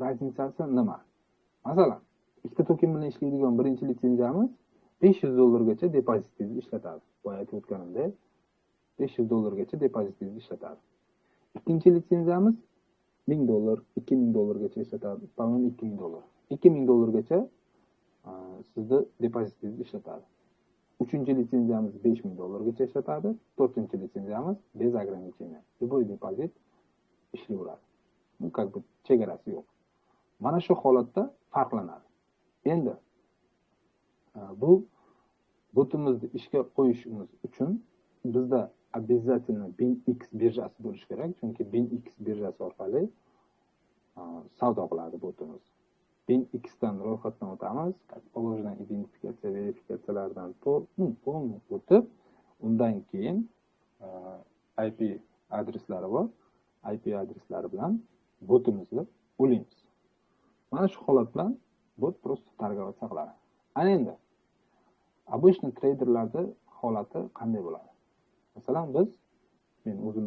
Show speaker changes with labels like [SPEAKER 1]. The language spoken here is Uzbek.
[SPEAKER 1] razницasi nima? Masalan, ikkita token bilan ishlaydigan birinchi litsenziyamiz $500 depozitingizni ishlatadi. Boya aytib o'tganimdek, $500 depozitingizni ishlatadi. Ikkinchi litsenziyamiz $1000, $2000 ishlatadi. Pardon, $2000. $2000 sizni depozitingizni ishlatadi. Uchinchi litsenziyamiz $5000 ishlatadi. To'rtinchi litsenziyamiz без ограничения. Любой depozit ishlayveradi. Bu как бы chegarasi yo'q. Mana shu holatda farqlanadi. Endi bu botimizni ishga qo'yishimiz uchun bizda обязательно BinX birjasi bo'lishi kerak, chunki BinX birjasi orqali savdo qiladi botimiz. BinX dan ro'yxatdan o'tamiz, положенный identifikatsiya verifikatsiyalardan to'liq o'tib, undan keyin IP adreslari bor. IP adreslari bilan botimizni ulaymiz. Mana shu holat bilan bot просто торговаться qiladi. Ana endi обычный treyderlarda holati qanday bo'ladi? Masalan, men o'zim